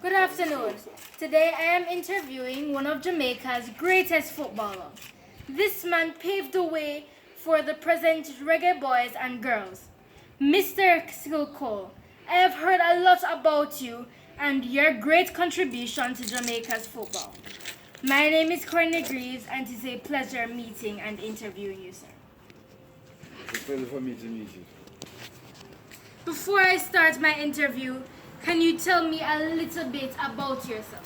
Good afternoon. Today I am interviewing one of Jamaica's greatest footballers. This man paved the way for the present reggae boys and girls. Mr. Silko, I have heard a lot about you and your great contribution to Jamaica's football. My name is Courtney Greaves and it is a pleasure meeting and interviewing you, sir. It's a pleasure for me to meet you. Before I start my interview, can you tell me a little bit about yourself?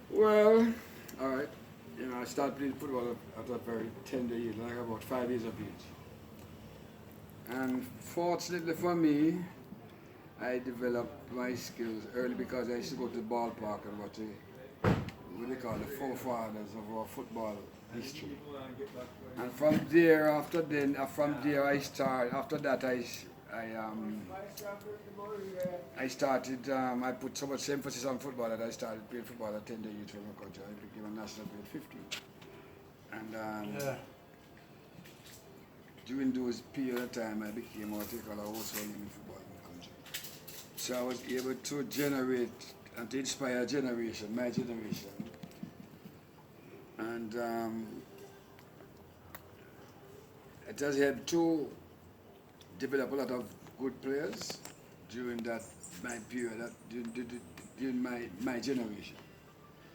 Well, alright. I started playing football at a very tender age, like about 5 years of age. And fortunately for me, I developed my skills early because I used to go to the ballpark and watch what they call the forefathers of our football history. And from there, I started, I put so much emphasis on football that I started playing football at tender age for my country. I became a national player at 15. And during those period of time, I became what they call a household name in football in the country. So I was able to generate and to inspire a generation, my generation. And it has helped to develop a lot of good players during that my period, during my generation.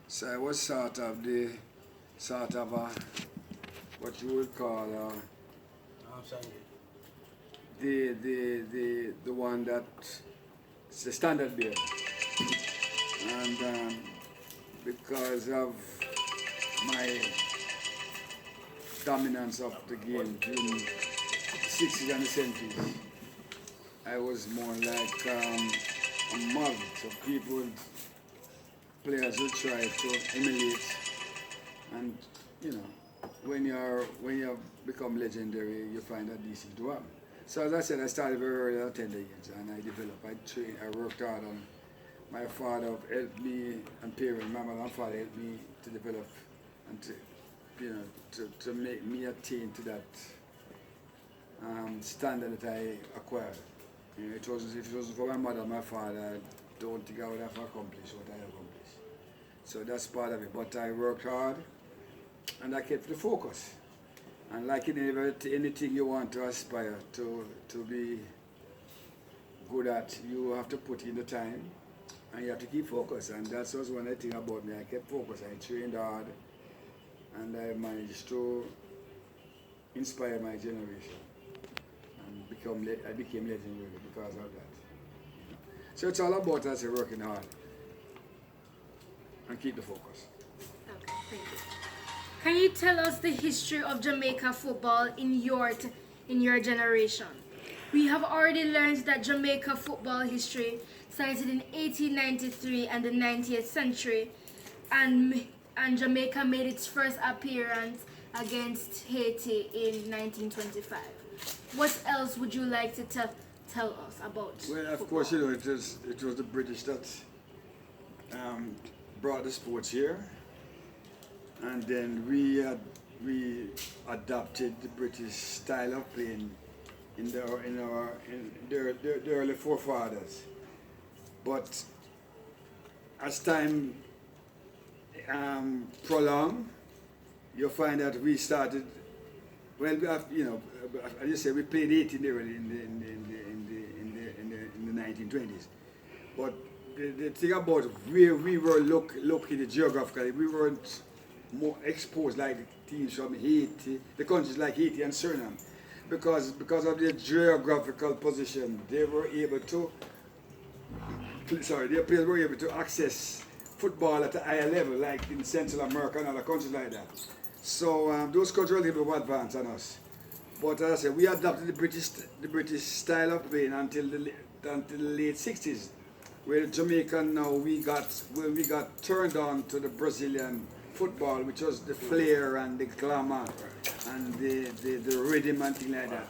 So I was sort of what you would call the one that's the standard bearer. And because of my dominance of the game during the 60s and the 70s, I was more like a model. So players will try to emulate, and when you become legendary, you find that easy to happen. So as I said, I started very early at tender age, and I developed, I trained, I worked hard on. My father helped me, and parents, my mother and father helped me to develop and to make me attain to that standard that I acquired. If it wasn't for my mother and my father, I don't think I would have accomplished what I accomplished. So that's part of it. But I worked hard, and I kept the focus. And like in anything you want to aspire to be good at, you have to put in the time, and you have to keep focus. And that's also one thing about me. I kept focus. I trained hard, and I managed to inspire my generation. And I became legendary because of that. So it's all about us working hard and keep the focus. Okay, thank you. Can you tell us the history of Jamaica football in your generation? We have already learned that Jamaica football history started in 1893 and the 90th century, and Jamaica made its first appearance against Haiti in 1925. What else would you like to tell us about Well, of football? course, it was the British that brought the sports here, and then we adopted the British style of playing in the early forefathers. But as time prolonged, you find that we started. Well, we have, as you say, we played 18 there in the 1920s. But the thing about where we were located geographically, we weren't more exposed like the teams from Haiti, the countries like Haiti and Suriname, because of their geographical position, they were able to. Their players were able to access football at a higher level, like in Central America and other countries like that. So those countries were a little bit more advanced than us. But as I said, we adopted the British style of playing until the late 60s, where the Jamaican now we got turned on to the Brazilian football, which was the flair and the glamour and the rhythm and things like that.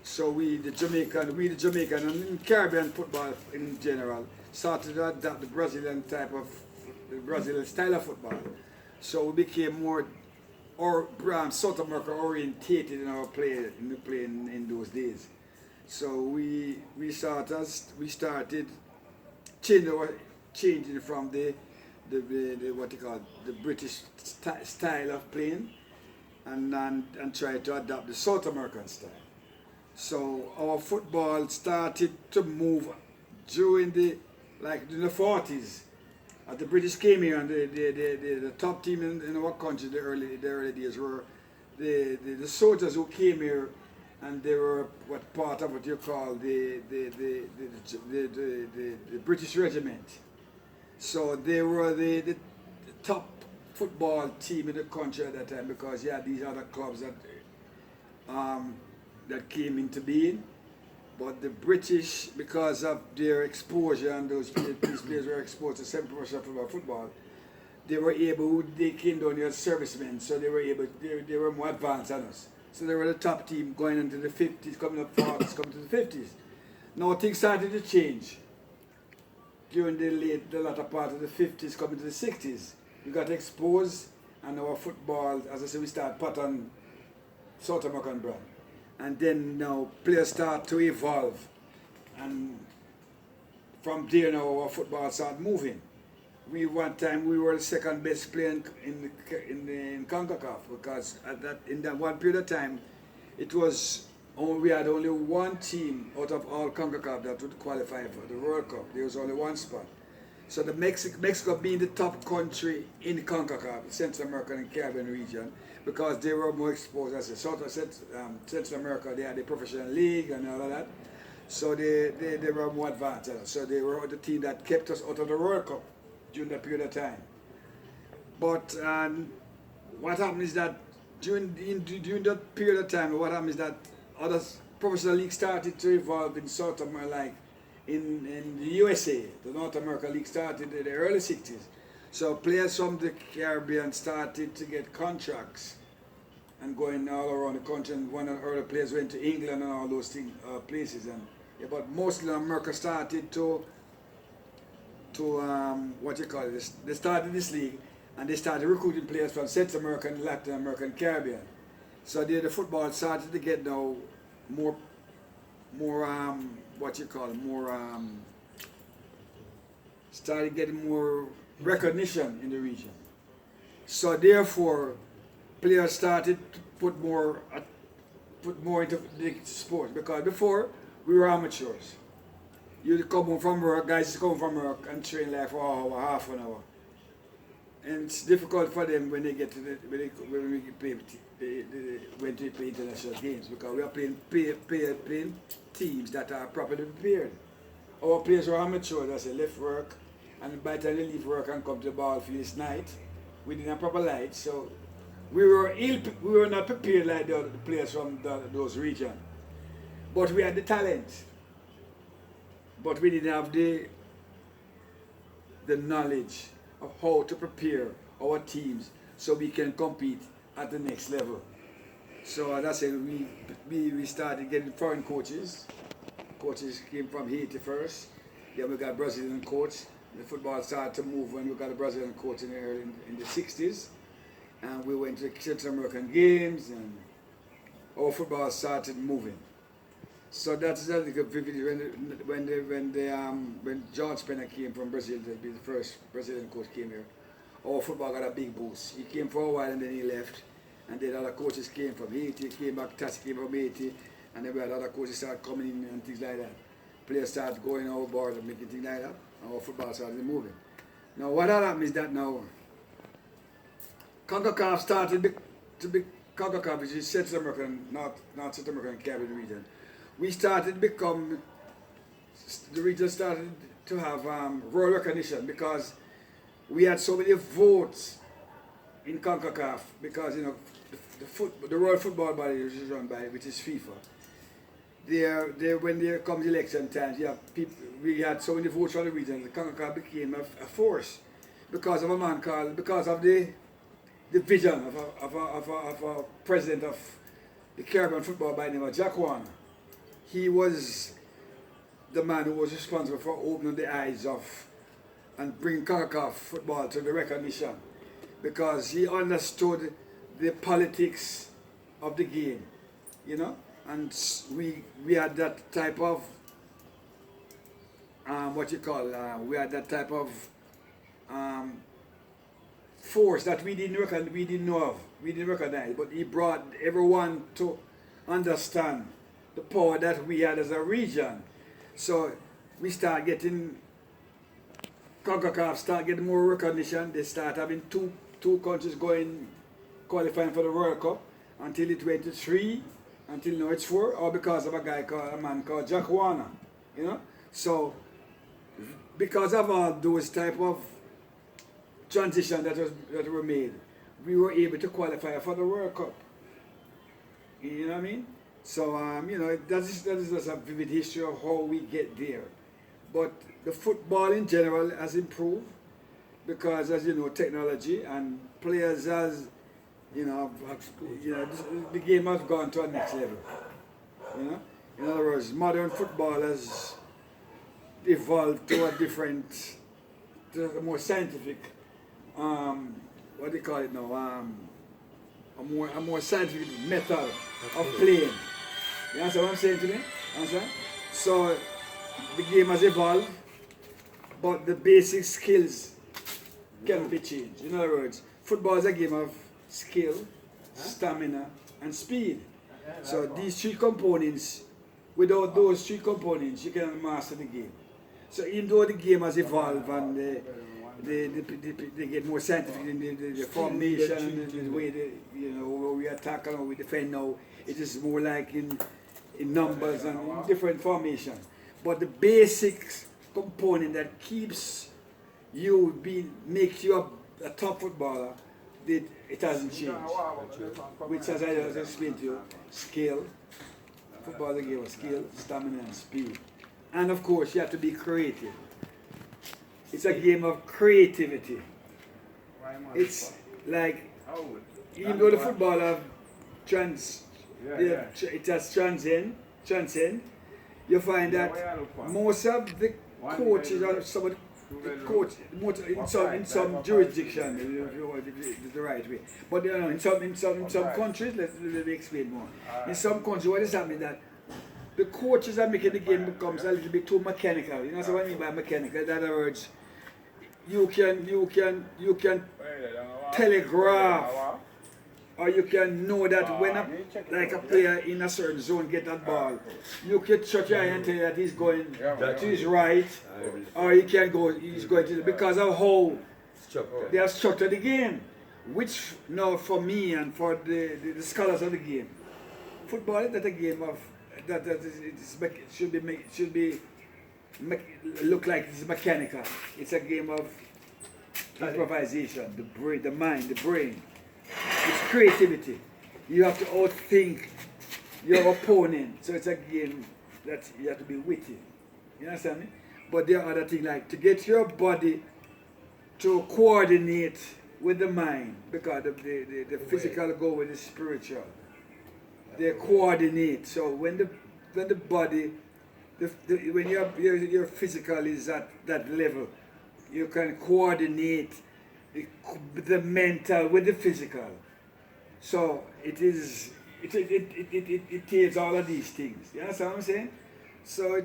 So the Jamaican and Caribbean football in general started to adopt the Brazilian style of football. So we became more South America orientated in our play in those days. So we started changing from the what you call the British style of playing, and try to adopt the South American style. So our football started to move during in the 40s. As the British came here, and the top team in our country, the early days were the soldiers who came here, and they were part of what you call the British regiment. So they were the top football team in the country at that time, because you had these other clubs that came into being. But the British, because of their exposure, and these players were exposed to 70% of football, they came down here as servicemen, so they were more advanced than us. So they were the top team going into the 50s, coming up 40s, coming to the 50s. Now things started to change during the latter part of the 50s, coming to the 60s. We got exposed, and our football, as I said, we started pattern South American brand. And then now players start to evolve, and from there now our football started moving. One time we were the second best player in CONCACAF, because in that one period of time we had only one team out of all CONCACAF that would qualify for the World Cup. There was only one spot. So the Mexico being the top country in CONCACAF, the Central American and Caribbean region, because they were more exposed. As I said, Central America, they had the professional league and all of that. So they were more advanced. So they were the team that kept us out of the World Cup during that period of time. But what happened is that during that period of time, what happened is that other professional leagues started to evolve in South America, like in the USA. The North America League started in the early 60s. So players from the Caribbean started to get contracts and going all around the country. And one of the early players went to England and all those places. But mostly America started to they started this league, and they started recruiting players from Central American, Latin American, Caribbean. So the football started to get now more started getting more recognition in the region. So therefore, players started to put more into the sport, because before we were amateurs. You'd come home from work, guys come home from work and train like for an hour, half an hour. And it's difficult for them when they get to when we play international games, because we are playing teams that are properly prepared. Our players were amateurs, as they left work, and by the time they leave work and come to the ball field, it's night. We didn't have proper light, so we were not prepared like the players from those regions. But we had the talent. But we didn't have the knowledge of how to prepare our teams so we can compete at the next level. So as I said, we started getting foreign coaches. Coaches came from Haiti first. Then we got Brazilian coach. The football started to move when we got a Brazilian coach in the 60s. And we went to Central American games, and our football started moving. So that's like a vivid when George Penner came from Brazil to be the first Brazilian coach came here. Our football got a big boost. He came for a while and then he left, and then other coaches came from Haiti, came back, Tassi came from Haiti, and then we had other coaches started coming in and things like that. Players started going overboard and making things like that, and our football started moving. Now what happened is that now CONCACAF started to be CONCACAF, which is Central American, not Central American Caribbean region. We started to become, the region started to have world recognition, because we had so many votes in CONCACAF, because the World Football Body, which is run by, which is FIFA, when there comes election times, we had so many votes from the region, the CONCACAF became a force because of the vision of a president of the Caribbean football by the name of Jack Warner. He was the man who was responsible for opening the eyes of and bringing CONCACAF football to the recognition, because he understood the politics of the game, and we had that type of what you call, we had that type of um, force that we didn't know of, we didn't recognize, but he brought everyone to understand the power that we had as a region. So we start getting, CONCACAF start getting more recognition. They start having two countries going qualifying for the World Cup until it went to 3, until now it's 4, all because of a man called Jack Warner, you know. So because of all those type of transition that were made, we were able to qualify for the World Cup. You know what I mean? So you know, that is just a vivid history of how we get there. But the football in general has improved because, as you know, technology and players has, the game has gone to a next level. You know, in other words, modern football has evolved to a more scientific, what do you call it now? A more scientific method of playing. You understand what I'm saying to me? Understand? So the game has evolved, but the basic skills cannot be changed. In other words, football is a game of skill, stamina, and speed. So these 3 components, without those 3 components, you cannot master the game. So even though the game has evolved and they get more scientific in the formation, the way we attack and how we defend now, it is more like in numbers and in different formations. But the basic component that keeps makes you a top footballer, it hasn't changed. Which, as I just explained to you, skill. Football is a game of skill, stamina, and speed. And of course, you have to be creative. It's a game of creativity. It's like, even though the football it has transcend, you find that most of the coaches or some of the coach in some jurisdiction, if you want the right way. But in some countries, let me explain more. In some countries, what is happening that the coaches are making the game becomes a little bit too mechanical. You know what I mean by mechanical? In other words, you can telegraph, or you can know that when a player in a certain zone get that ball, you can shut your eye and tell that he's going to his right, or he's going to, because of how they have structured the game. Which now for me and for the scholars of the game, football is not a game of should look like it's mechanical. It's a game of improvisation, the mind, the brain. It's creativity. You have to outthink your opponent. So it's a game that you have to be witty. You understand me? But there are other things like to get your body to coordinate with the mind, because the physical go with the spiritual. They coordinate. So when the body, when your physical is at that level, you can coordinate the mental with the physical. So it takes all of these things. You understand what I'm saying? So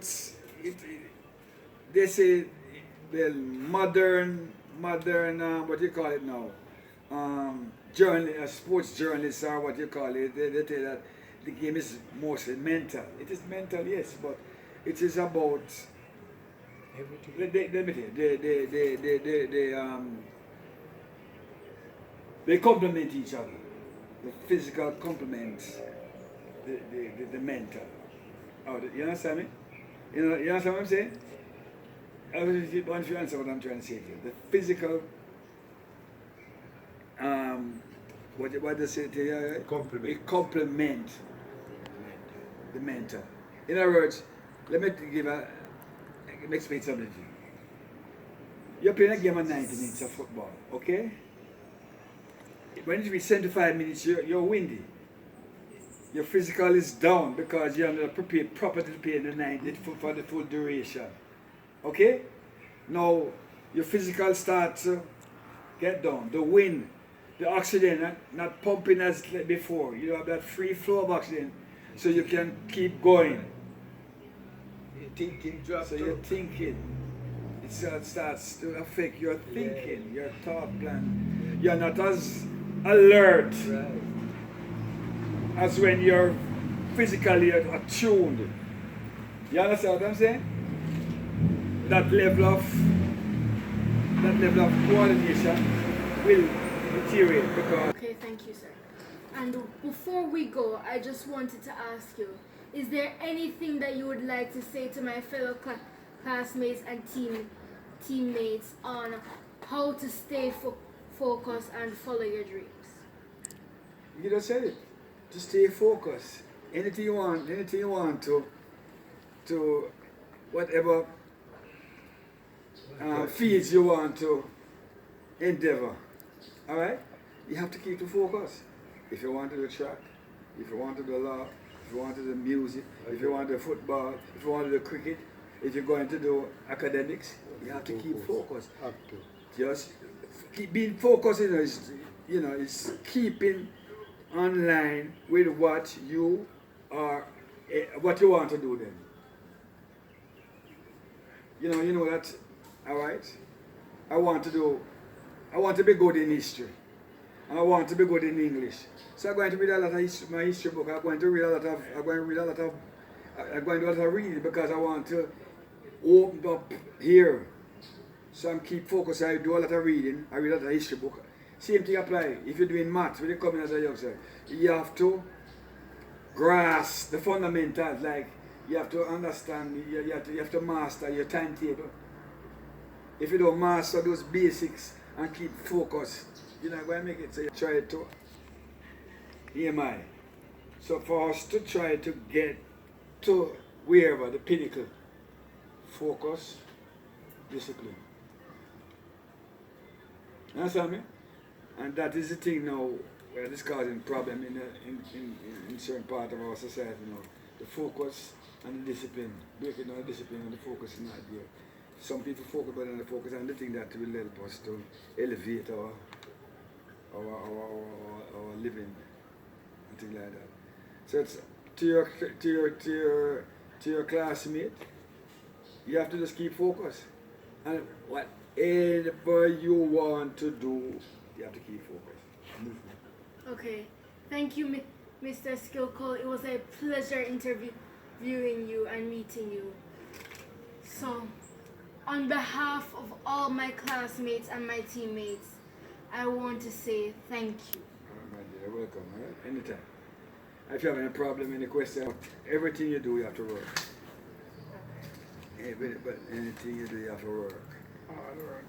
they say the modern what you call it now, sports journalists are what you call it. They tell that the game is mostly mental. It is mental, yes, but it is about they complement each other. The physical complements the mental. You understand me? You understand what I'm saying? I want you to answer what I'm trying to say to you. The physical, what they say to you? It complement the mental. In other words, let me explain something to you. You're playing a game of 90 minutes of football, okay? When it reaches 75 minutes, you're windy. Your physical is down because you're not prepared properly to play in the 90 for the full duration. Okay? Now, your physical starts to get down. The wind, the oxygen not pumping as before. You have that free flow of oxygen so you can keep going. thinking drops. So you're thinking. It starts to affect your thinking, your thought plan. You're not as alert Right. as when you're physically attuned. You understand what I'm saying? That level of coordination will deteriorate because Okay, thank you, sir. And before we go, I just wanted to ask you, is there anything that you would like to say to my fellow classmates and teammates on how to stay focused and follow your dreams? you just said it. To stay focused. Anything you want to whatever fields you want to endeavor. Alright? You have to keep the focus. If you want to do track, if you want to do law, if you want to do music, if you want to do football, if you want to do cricket, if you're going to do academics, you have to keep focused. Just keep being focused, is keeping online with what you are, what you want to do then. You know that, all right? I want to be good in history. And I want to be good in English. So I'm going to read a lot of my history book. I'm going to do a lot of reading because I want to open up here. So I'm keep focused. I do a lot of reading. I read a lot of history book. Same thing apply. If you're doing maths, when you come in as a youngster, you have to grasp the fundamentals. Like you have to understand. You have to master your timetable. If you don't master those basics and keep focused, you're not going to make it. So you try to EMI. So for us to try to get to wherever the pinnacle, focus, discipline. You understand me? And that is the thing now where this causing problem in certain part of our society now. The focus and the discipline. Breaking down the discipline and the focus is not there. Some people focus better than the focus, and the thing that will help us to elevate our living and things like that. So it's to your classmate, you have to just keep focused. And whatever you want to do, you have to keep focused. Okay, thank you, Mr. Skillcole. It was a pleasure interviewing you and meeting you. So, on behalf of all my classmates and my teammates, I want to say thank you. My dear, welcome. Right? Anytime. If you have any problem, any question, everything you do, you have to work. But anything you do, you have to work. Hard work.